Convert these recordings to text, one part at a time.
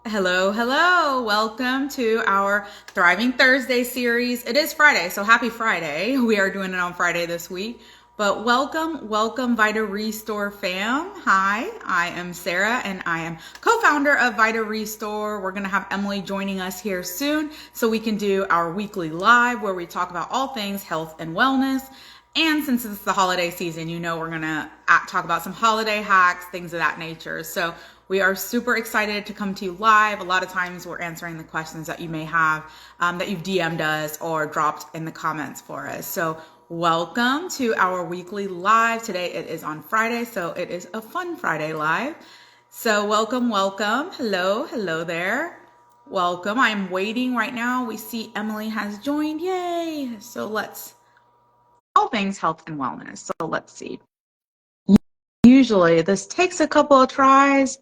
Hello, hello. Welcome to our Thriving Thursday series. It is Friday, so happy Friday. We are doing it on Friday this week. But welcome, Vita Restore fam. Hi, I am Sarah and I am co-founder of Vita Restore. We're going to have Emily joining us here soon so we can do our weekly live where we talk about all things health and wellness. And since it's the holiday season, we're going to talk about some holiday hacks, things of that nature. So we are super excited to come to you live. A lot of times we're answering the questions that you may have that you've DM'd us or dropped in the comments for us. So welcome to our weekly live. Today it is on Friday, so it is a fun Friday live. So welcome. Hello there. Welcome. I'm waiting right now. We see Emily has joined. Yay. So let's all things health and wellness. So let's see. Usually this takes a couple of tries,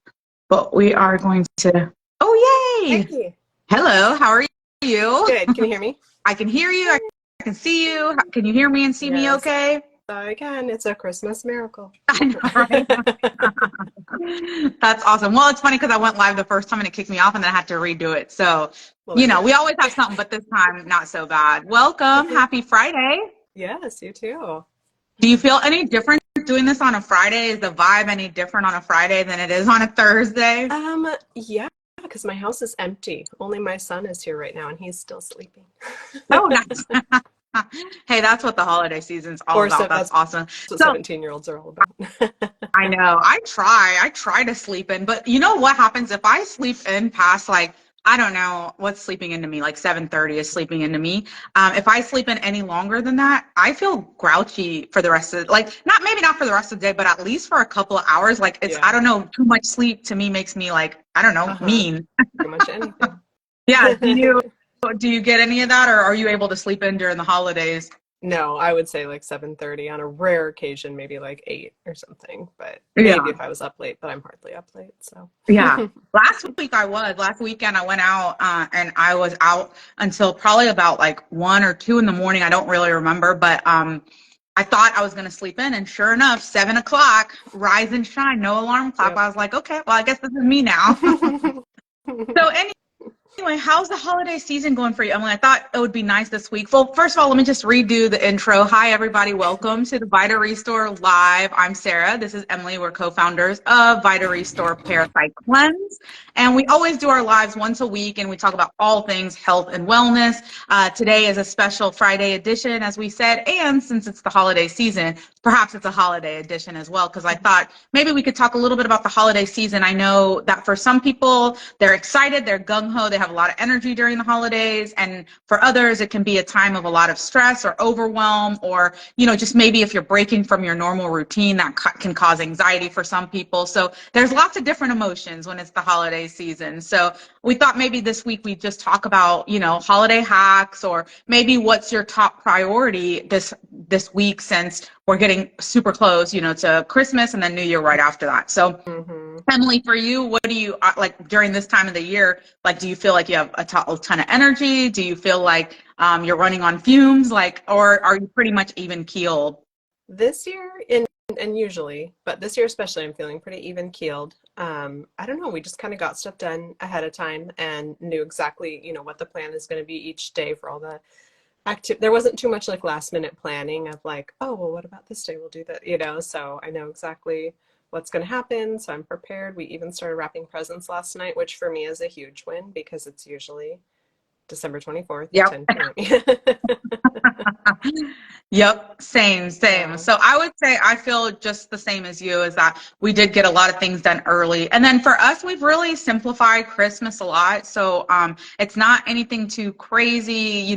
but we are going to, oh, yay! Hey, Hello, how are you? good. Can you hear me? I can hear you. I can see you. Can you hear me and see me Yes, okay? I can. It's a Christmas miracle. I know, right? That's awesome. Well, it's funny because I went live the first time and it kicked me off and then I had to redo it. So, Well, there you we always have something, but this time not so bad. Welcome. go. Happy Friday. Yes, you too. Do you feel any different doing this on a Friday? Is the vibe any different on a Friday than it is on a Thursday? Yeah, because my house is empty. Only my son is here right now, and he's still sleeping. Oh, nice. Hey, that's what the holiday season's all Or about. so That's that's awesome. what So 17-year-olds are all about. I know I try to sleep in, but you know what happens if I sleep in past like, I don't know what's sleeping into me, like 7:30 is sleeping into me. If I sleep in any longer than that, I feel grouchy for the rest of like, not maybe not for the rest of the day, but at least for a couple of hours. Like I Yeah. don't know, too much sleep to me makes me like, I don't know, Uh-huh. mean. Pretty much anything. Yeah. Do you get any of that or are you able to sleep in during the holidays? No, I would say like 7:30 on a rare occasion, maybe like 8 or something, but maybe Yeah. if I was up late, but I'm hardly up late, so. Yeah. Last weekend I went out and I was out until probably about like 1 or 2 in the morning. I don't really remember, but I thought I was going to sleep in and sure enough, 7 o'clock, rise and shine, no alarm clock. Yep. I was like, okay, well, I guess this is me now. So anyway, how's the holiday season going for you, Emily? I thought it would be nice this week. Well, first of all, let me just redo the intro. Hi, everybody. Welcome to the Vita Restore Live. I'm Sarah. This is Emily. We're co-founders of Vita Restore Parasite Cleanse. And we always do our lives once a week, and we talk about all things health and wellness. Today is a special Friday edition, as we said. And since it's the holiday season, perhaps it's a holiday edition as well, because I thought maybe we could talk a little bit about the holiday season. I know that for some people, they're excited, they're gung-ho, they have a lot of energy during the holidays. And for others, it can be a time of a lot of stress or overwhelm, or, just maybe if you're breaking from your normal routine, that can cause anxiety for some people. So there's lots of different emotions when it's the holiday season. So we thought maybe this week we just talk about, holiday hacks, or maybe what's your top priority this week, since we're getting super close, to Christmas and then New Year right after that. So Hmm. Emily, for you, what do you like during this time of the year? Like, do you feel like you have a ton of energy? Do you feel like you're running on fumes? Like, or are you pretty much even keeled? This year, and usually, but this year especially, I'm feeling pretty even keeled. I don't know. We just kind of got stuff done ahead of time and knew exactly, what the plan is going to be each day for all the active. There wasn't too much like last minute planning of like, oh, well, what about this day? We'll do that. So I know exactly what's going to happen. So I'm prepared. We even started wrapping presents last night, which for me is a huge win because it's usually December 24th, Yep. 10 p.m. Yep, same. Yeah. So I would say I feel just the same as you, is that we did get a lot of things done early. And then for us, we've really simplified Christmas a lot. So it's not anything too crazy.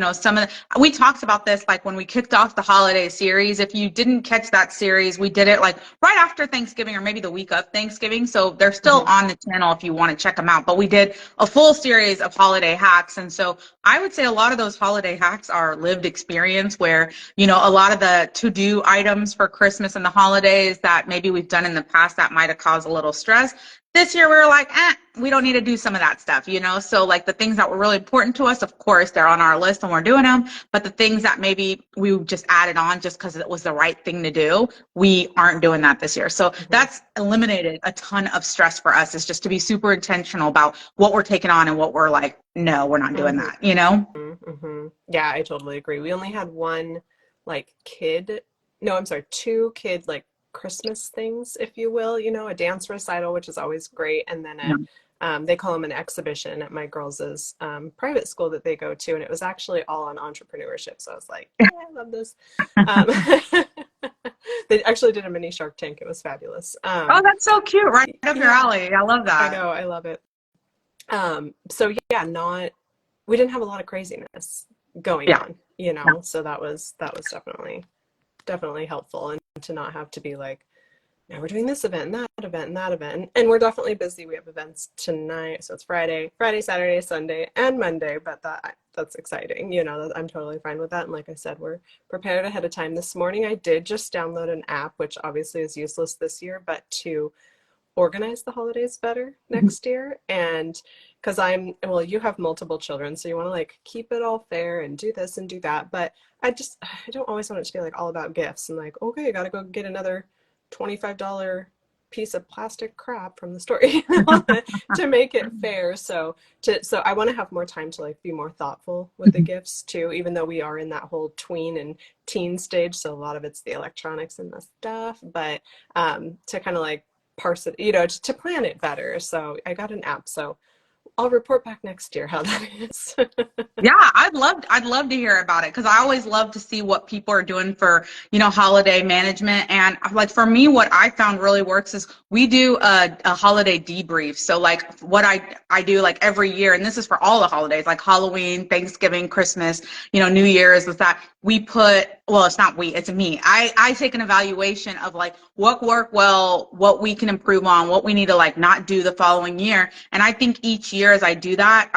We talked about this like when we kicked off the holiday series. If you didn't catch that series, we did it like right after Thanksgiving or maybe the week of Thanksgiving. So they're still Hmm. on the channel if you want to check them out. But we did a full series of holiday hacks. And so I would say a lot of those holiday hacks are lived experience where, a lot of the to-do items for Christmas and the holidays that maybe we've done in the past that might have caused a little stress. this year we were like, we don't need to do some of that stuff, you know? So like the things that were really important to us, of course, they're on our list and we're doing them. But the things that maybe we just added on just because it was the right thing to do, we aren't doing that this year. So that's eliminated a ton of stress for us, is just to be super intentional about what we're taking on and what we're like, no, we're not doing that, you know? Yeah, I totally agree. We only had one like two kid like Christmas things, if you will, you know, a dance recital, which is always great, and then they call them an exhibition at my girls' private school that they go to, and it was actually all on entrepreneurship. So I was like, yeah, I love this. They actually did a mini Shark Tank. It was fabulous. Oh, that's so cute. Right up your alley. I love that. I know. I love it. So yeah, we didn't have a lot of craziness going on, you know, so that was definitely helpful, and to not have to be like, now we're doing this event and that event and that event. And we're definitely busy. We have events tonight. So it's Friday, Saturday, Sunday, and Monday, but that's exciting. You know, I'm totally fine with that. And like I said, we're prepared ahead of time. This morning, I did just download an app, which obviously is useless this year, but to organize the holidays better next year. And because you have multiple children, so you want to like keep it all fair and do this and do that. But I don't always want it to be like all about gifts and like, okay, I got to go get another $25 piece of plastic crap from the store, you know, to make it fair. So I want to have more time to like be more thoughtful with the gifts too, even though we are in that whole tween and teen stage. So a lot of it's the electronics and the stuff, but to kind of like parse it, you know, to plan it better. So I got an app, so I'll report back next year how that is. Yeah, I'd love to hear about it, because I always love to see what people are doing for, you know, holiday management. And like for me, what I found really works is we do a holiday debrief. So like what I do like every year, and this is for all the holidays, like Halloween, Thanksgiving, Christmas, you know, New Year's, is that we put, well, it's me. I take an evaluation of like what worked well, what we can improve on, what we need to like not do the following year. And I think each year as I do that,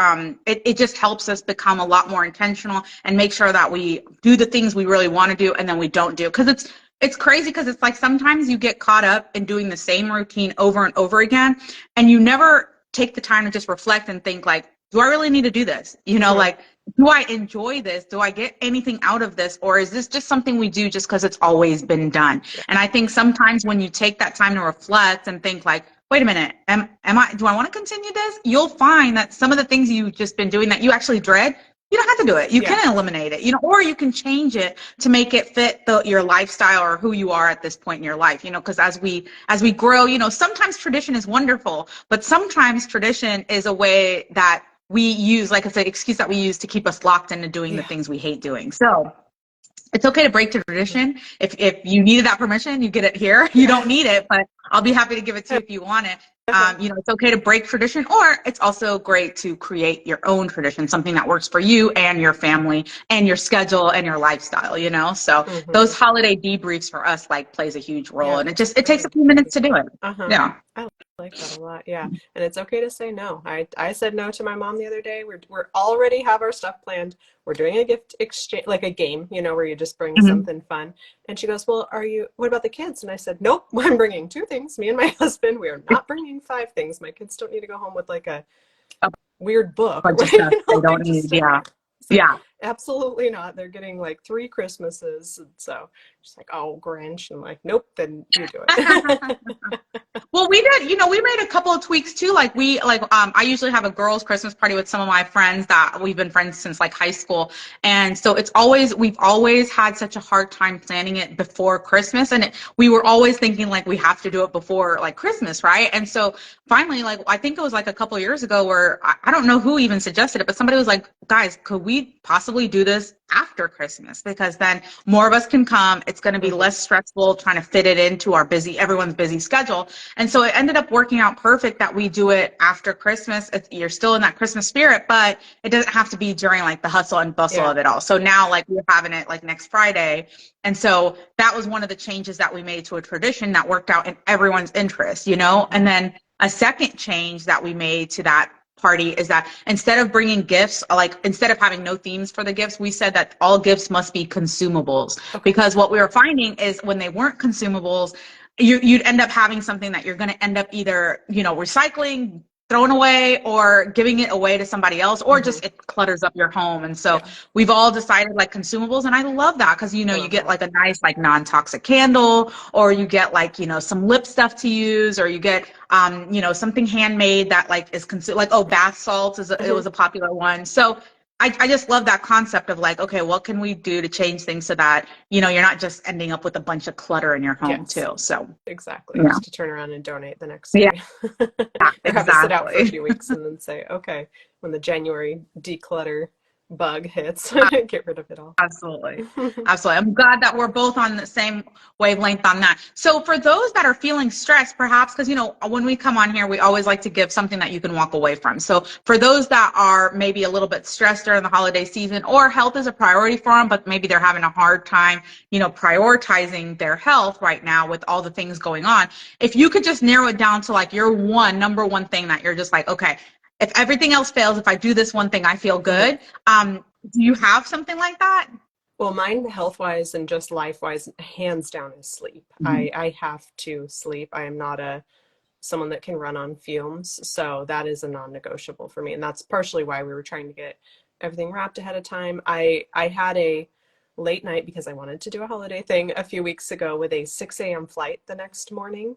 it just helps us become a lot more intentional and make sure that we do the things we really want to do and then we don't do. Because it's crazy, because it's like sometimes you get caught up in doing the same routine over and over again, and you never take the time to just reflect and think like, do I really need to do this? You know, like, do I enjoy this? Do I get anything out of this? Or is this just something we do just because it's always been done? And I think sometimes when you take that time to reflect and think like, wait a minute, do I want to continue this? You'll find that some of the things you've just been doing that you actually dread, you don't have to do it. You can eliminate it, you know, or you can change it to make it fit your lifestyle or who you are at this point in your life, you know, because as we grow, you know, sometimes tradition is wonderful, but sometimes tradition is a way that we use, like it's an excuse that we use to keep us locked into doing the things we hate doing. So it's okay to break tradition. If you needed that permission, you get it here. You don't need it, but I'll be happy to give it to you if you want it. You know, it's okay to break tradition, or it's also great to create your own tradition, something that works for you and your family and your schedule and your lifestyle, you know? So those holiday debriefs for us like plays a huge role, and it takes a few minutes to do it. Yeah. I like that a lot. Yeah. And it's okay to say no. I said no to my mom the other day. We're already have our stuff planned. We're doing a gift exchange, like a game, you know, where you just bring something fun. And she goes, well, what about the kids? And I said, nope, I'm bringing 2 things. Me and my husband, we are not bringing 5 things. My kids don't need to go home with like a weird book. Bunch of stuff they don't need. Yeah. Yeah. Absolutely not. They're getting like 3 Christmases. And so she's like, oh, Grinch. And I'm like, nope, then you do it. Well, we did, you know, we made a couple of tweaks too. I usually have a girls' Christmas party with some of my friends that we've been friends since like high school. And so we've always had such a hard time planning it before Christmas. And we were always thinking like we have to do it before like Christmas, right? And so finally, like, I think it was like a couple of years ago where I don't know who even suggested it, but somebody was like, guys, could we possibly do this after Christmas? Because then more of us can come. It's going to be less stressful trying to fit it into everyone's busy schedule. And so it ended up working out perfect that we do it after Christmas. You're still in that Christmas spirit, but it doesn't have to be during like the hustle and bustle of it all. So now like we're having it like next Friday. And so that was one of the changes that we made to a tradition that worked out in everyone's interest, you know? And then a second change that we made to that party is that instead of bringing gifts, like instead of having no themes for the gifts, we said that all gifts must be consumables. Because what we were finding is when they weren't consumables, you'd end up having something that you're going to end up either, recycling, throwing away, or giving it away to somebody else, or just it clutters up your home. And so we've all decided like consumables, and I love that because, you get like a nice like non-toxic candle, or you get like, some lip stuff to use, or you get something handmade that like is like, bath salts it was a popular one. So I just love that concept of like, okay, what can we do to change things so that, you're not just ending up with a bunch of clutter in your home too. So exactly. yeah. Just to turn around and donate the next Yeah, day. Or have it sit out for a exactly. few weeks and then say, okay, when the January declutter bug hits, get rid of it all. Absolutely. Absolutely. I'm glad that we're both on the same wavelength on that. So for those that are feeling stressed, perhaps, because, when we come on here, we always like to give something that you can walk away from. So for those that are maybe a little bit stressed during the holiday season, or health is a priority for them, but maybe they're having a hard time, prioritizing their health right now with all the things going on. If you could just narrow it down to like your number one thing that you're just like, okay, if everything else fails, if I do this one thing, I feel good. Do you have something like that? Well, mine health-wise and just life-wise, hands down, is sleep. Mm-hmm. I have to sleep. I am not someone that can run on fumes, so that is a non-negotiable for me, and that's partially why we were trying to get everything wrapped ahead of time. I had a late night because I wanted to do a holiday thing a few weeks ago with a 6 a.m. flight the next morning,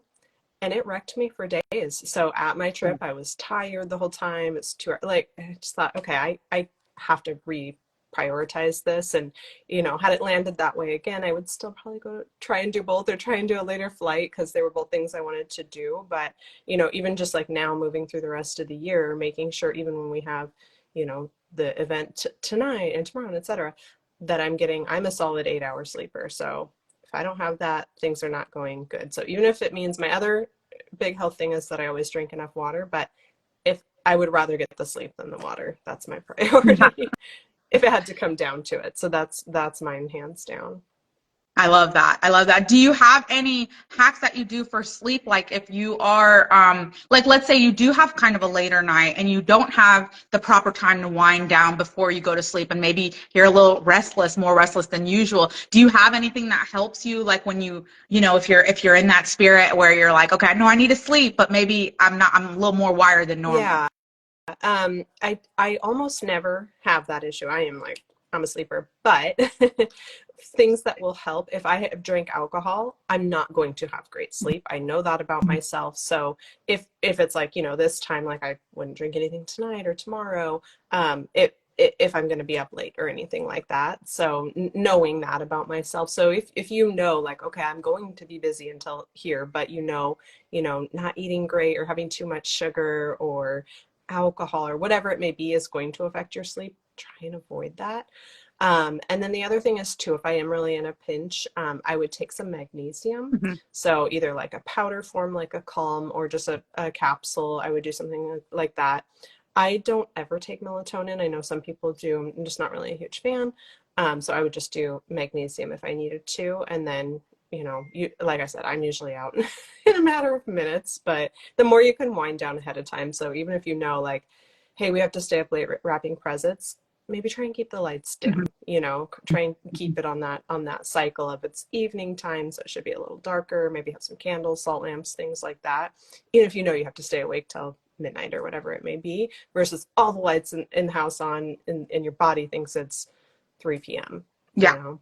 and it wrecked me for days. So at my trip, I was tired the whole time. It's too, like, I just thought, okay, I have to reprioritize this. And, had it landed that way again, I would still probably go try and do both, or try and do a later flight, because they were both things I wanted to do. But, even just like now moving through the rest of the year, making sure even when we have, the event tonight and tomorrow, and et cetera, that I'm a solid 8-hour sleeper. So if I don't have that, things are not going good. So even if it means, my other big health thing is that I always drink enough water, but if I would rather get the sleep than the water, that's my priority if it had to come down to it. So that's mine, hands down. I love that. I love that. Do you have any hacks that you do for sleep? Like if you are, like let's say you do have kind of a later night and you don't have the proper time to wind down before you go to sleep, and maybe you're a little restless, more restless than usual. Do you have anything that helps you? Like when if you're in that spirit where you're like, okay, I know I need to sleep, but maybe I'm a little more wired than normal. Yeah. I almost never have that issue. I'm a sleeper, but things that will help. If I drink alcohol, I'm not going to have great sleep. I know that about myself. So if it's like, this time, like I wouldn't drink anything tonight or tomorrow, if I'm going to be up late or anything like that. So knowing that about myself. So if like, okay, I'm going to be busy until here, but not eating great or having too much sugar or alcohol or whatever it may be is going to affect your sleep, try and avoid that. And then the other thing is too, if I am really in a pinch, I would take some magnesium. Mm-hmm. So either like a powder form, like a Calm, or just a capsule. I would do something like that. I don't ever take melatonin. I know some people do. I'm just not really a huge fan. So I would just do magnesium if I needed to. And then, like I said, I'm usually out in a matter of minutes, but the more you can wind down ahead of time. So even if like, hey, we have to stay up late wrapping presents, maybe try and keep the lights dim, try and keep it on that cycle of it's evening time. So it should be a little darker, maybe have some candles, salt lamps, things like that. Even if you have to stay awake till midnight or whatever it may be, versus all the lights in the house on and your body thinks it's 3 p.m. Yeah.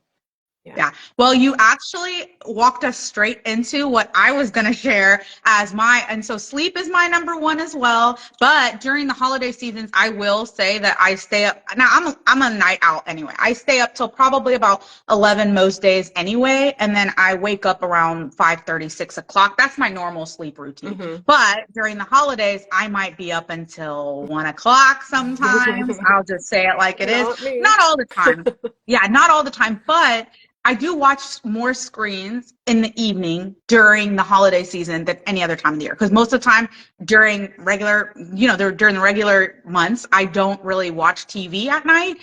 Yeah. Well, you actually walked us straight into what I was going to share and so sleep is my number one as well. But during the holiday seasons, I will say that I stay up. Now I'm a night owl anyway. I stay up till probably about 11 most days anyway. And then I wake up around 5:30, 6 o'clock. That's my normal sleep routine. Mm-hmm. But during the holidays, I might be up until 1 o'clock sometimes. I'll just say it like it is. Not all the time. Yeah, not all the time. But I do watch more screens in the evening during the holiday season than any other time of the year. Because most of the time during during the regular months, I don't really watch TV at night,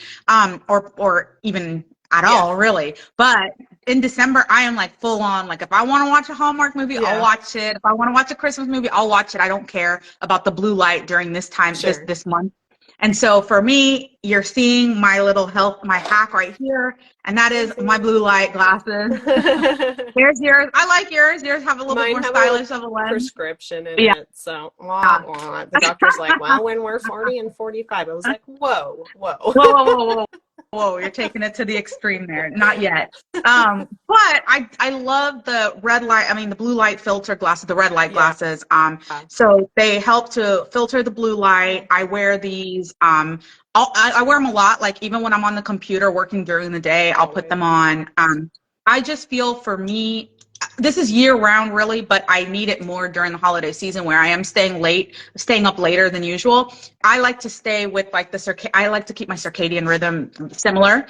or even at all, really. But in December, I am like full on. Like if I want to watch a Hallmark movie, I'll watch it. If I want to watch a Christmas movie, I'll watch it. I don't care about the blue light during this time, this month. And so for me, you're seeing my little my hack right here, and that is my blue light glasses. There's yours. I like yours. Yours have a little bit Mine more have a little stylish of a lens. prescription in But yeah. it, so the doctor's like, well, when we're 40 and 45, I was like, whoa. Whoa. Whoa, you're taking it to the extreme there. Not yet. But I love the the blue light filter glasses, the red light glasses. So they help to filter the blue light. I wear these. I wear them a lot. Like even when I'm on the computer working during the day, I'll put them on. I just feel for me, this is year round really, but I need it more during the holiday season where I am staying up later than usual. I like to stay with like I like to keep my circadian rhythm similar,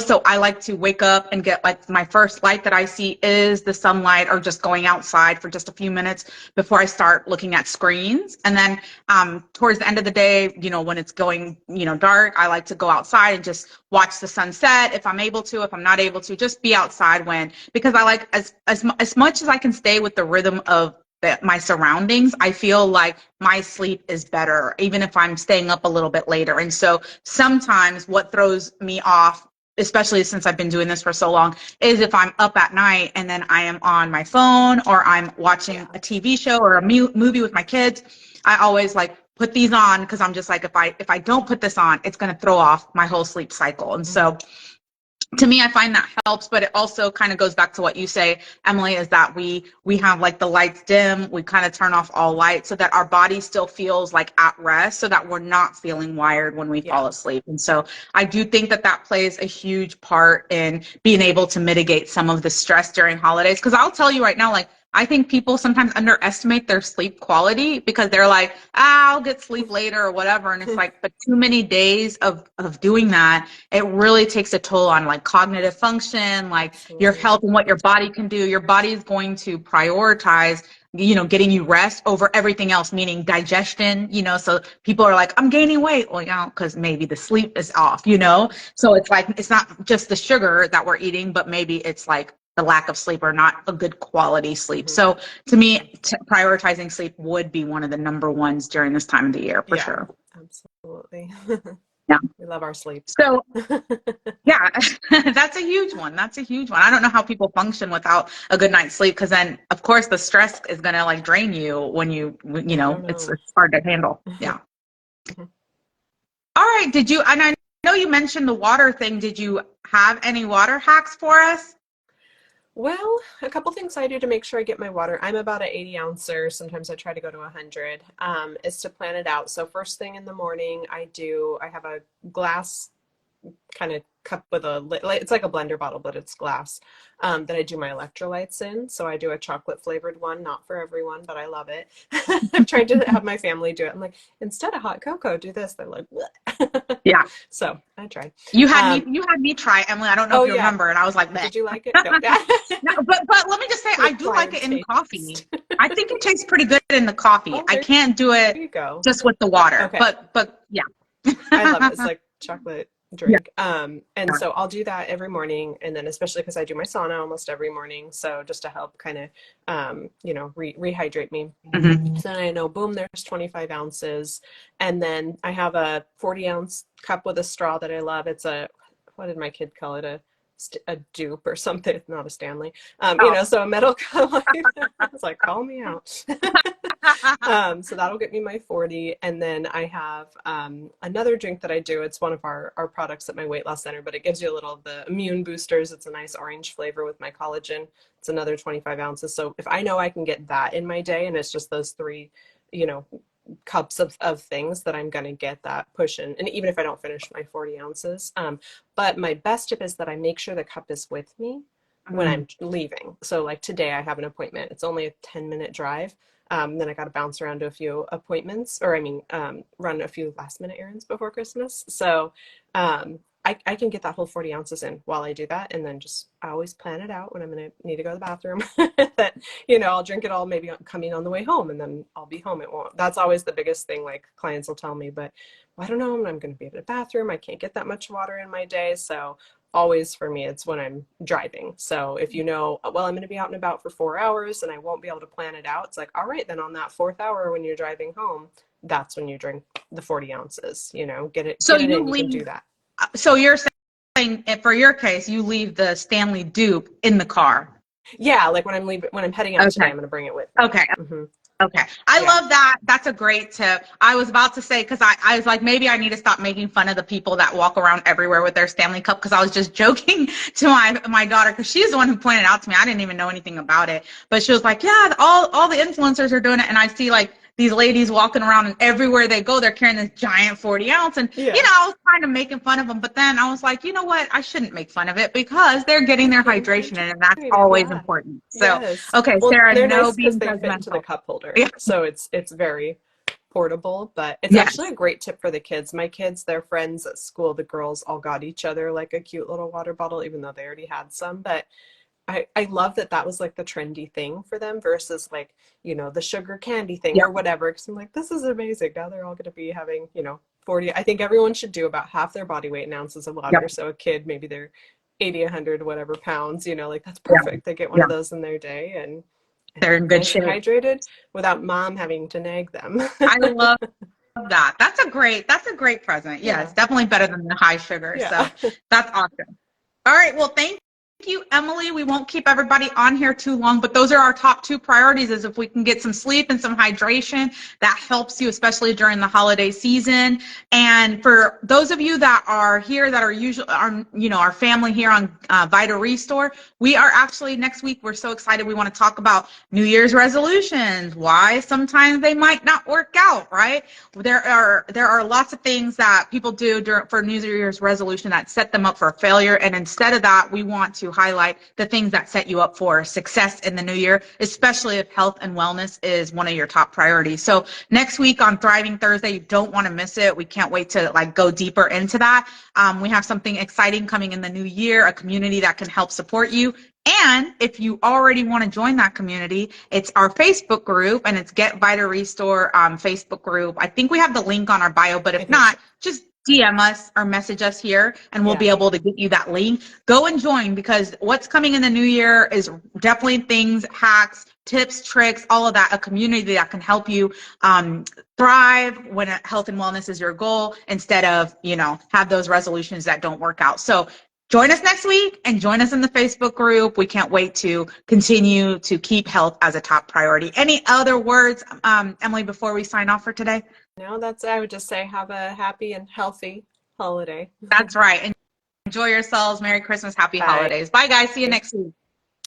so I like to wake up and get like my first light that I see is the sunlight or just going outside for just a few minutes before I start looking at screens. And then towards the end of the day, when it's going, dark, I like to go outside and just watch the sunset if I'm able to. If I'm not able to, just be outside because I like as much as I can stay with the rhythm of my surroundings, I feel like my sleep is better, even if I'm staying up a little bit later. And so sometimes what throws me off, especially since I've been doing this for so long, is if I'm up at night and then I am on my phone or I'm watching a TV show or a movie with my kids. I always like put these on because I'm just like, if I don't put this on, it's going to throw off my whole sleep cycle. And so to me, I find that helps, but it also kind of goes back to what you say, Emily, is that we have like the lights dim, we kind of turn off all lights so that our body still feels like at rest, so that we're not feeling wired when we fall asleep. And so I do think that plays a huge part in being able to mitigate some of the stress during holidays. Because I'll tell you right now, like, I think people sometimes underestimate their sleep quality because they're like, I'll get sleep later or whatever. And it's like, but too many days of doing that, it really takes a toll on like cognitive function, like your health and what your body can do. Your body is going to prioritize, getting you rest over everything else, meaning digestion, so people are like, I'm gaining weight. Well, because maybe the sleep is off, So it's like, it's not just the sugar that we're eating, but maybe it's like the lack of sleep or not a good quality sleep. So to me, prioritizing sleep would be one of the number ones during this time of the year, for sure. Absolutely. Yeah. We love our sleep. So yeah, that's a huge one. I don't know how people function without a good night's sleep, because then of course the stress is going to like drain you when it's hard to handle. Yeah. All right. And I know you mentioned the water thing. Did you have any water hacks for us? Well, a couple things I do to make sure I get my water. I'm about an 80 ouncer. Sometimes I try to go to 100, is to plan it out. So first thing in the morning, I have a glass kind of cup with it's like a blender bottle, but it's glass, that I do my electrolytes in. So I do a chocolate flavored one, not for everyone, but I love it. I've tried to have my family do it. I'm like, instead of hot cocoa, do this. They're like, what? Yeah. So I tried. You had me try, Emily. I don't know if you remember, and I was like, did you like it? No. No, but let me just say, I do like it in coffee. I think it tastes pretty good in the coffee. I can't do it just with the water. Okay. But yeah. I love it. It's like chocolate drink. And so I'll do that every morning, and then especially because I do my sauna almost every morning, so just to help kind of rehydrate me. So then I know, boom, there's 25 ounces, and then I have a 40-ounce cup with a straw that I love. It's what did my kid call it, a dupe or something, not a Stanley, so a metal cup. It's like, call me out. So that'll get me my 40. And then I have another drink that I do. It's one of our products at my weight loss center, but it gives you a little of the immune boosters. It's a nice orange flavor with my collagen. It's another 25 ounces. So if I know I can get that in my day, and it's just those three, cups of things, that I'm going to get that push in. And even if I don't finish my 40 ounces. But my best tip is that I make sure the cup is with me when I'm leaving. So like today I have an appointment. It's only a 10-minute drive. Then I got to bounce around to a few appointments, run a few last minute errands before Christmas. So I can get that whole 40 ounces in while I do that. And then I always plan it out when I'm going to need to go to the bathroom that, I'll drink it all maybe coming on the way home, and then I'll be home. That's always the biggest thing. Like clients will tell me, but I don't know, I'm going to be at the bathroom. I can't get that much water in my day. So always for me, it's when I'm driving. So if I'm going to be out and about for 4 hours and I won't be able to plan it out, it's like, all right, then on that 4th hour when you're driving home, that's when you drink the 40 ounces, get it, So in, you you can do leave, that. so you're saying for your case, you leave the Stanley Dupe in the car. Yeah, like when I'm heading out today, Okay. I'm going to bring it with me. Okay. Hmm. Okay. I Yeah. love that. That's a great tip. I was about to say, because I was like, maybe I need to stop making fun of the people that walk around everywhere with their Stanley Cup, because I was just joking to my daughter, because she's the one who pointed out to me. I didn't even know anything about it. But she was like, yeah, all the influencers are doing it. And I see like these ladies walking around, and everywhere they go, they're carrying this giant 40 ounce. And, Yeah. I was kind of making fun of them. But then I was like, you know what? I shouldn't make fun of it, because they're getting their Getting hydration, and that's hydrated. always Yeah. important. So, Yes. okay, Well, Sarah, they're no nice because being they fit into the judgmental. cup holder. Yeah. So it's very portable, but it's actually Yes. a great tip for the kids. My kids, their friends at school, the girls all got each other like a cute little water bottle, even though they already had some. But I love that that was like the trendy thing for them versus like, the sugar candy thing or Yep. whatever. Because I'm like, this is amazing. Now they're all going to be having, 40. I think everyone should do about half their body weight in ounces of water. Yep. So a kid, maybe they're 80, 100, whatever pounds, like that's Yep. perfect. They get one of Yep. those in their day and They're in good nice and shape. hydrated without mom having to nag them. I love that. That's a great present. Yeah, Yeah. it's definitely better than the high sugar. Yeah. So that's awesome. All right. Well, thank you, Emily. We won't keep everybody on here too long, but those are our top two priorities, is if we can get some sleep and some hydration, that helps you, especially during the holiday season. And for those of you that are here, that are usually our family here on Vita Restore, we are actually next week. We're so excited. We want to talk about New Year's resolutions, why sometimes they might not work out, right? There are lots of things that people do for New Year's resolution that set them up for failure. And instead of that, we want to highlight the things that set you up for success in the new year, especially if health and wellness is one of your top priorities. So next week on Thriving Thursday, you don't want to miss it. We can't wait to go deeper into that. We have something exciting coming in the new year, a community that can help support you. And if you already want to join that community, it's our Facebook group, and it's Get Vita Restore Facebook group. I think we have the link on our bio, but I if think so. not, just DM us or message us here, and we'll Yeah. be able to get you that link. Go and join, because what's coming in the new year is definitely things, hacks, tips, tricks, all of that, a community that can help you thrive when health and wellness is your goal, instead of, have those resolutions that don't work out. So join us next week and join us in the Facebook group. We can't wait to continue to keep health as a top priority. Any other words, Emily, before we sign off for today? No, I would just say have a happy and healthy holiday. That's right. Enjoy yourselves. Merry Christmas. Happy Bye. holidays. Bye, guys. See you next week.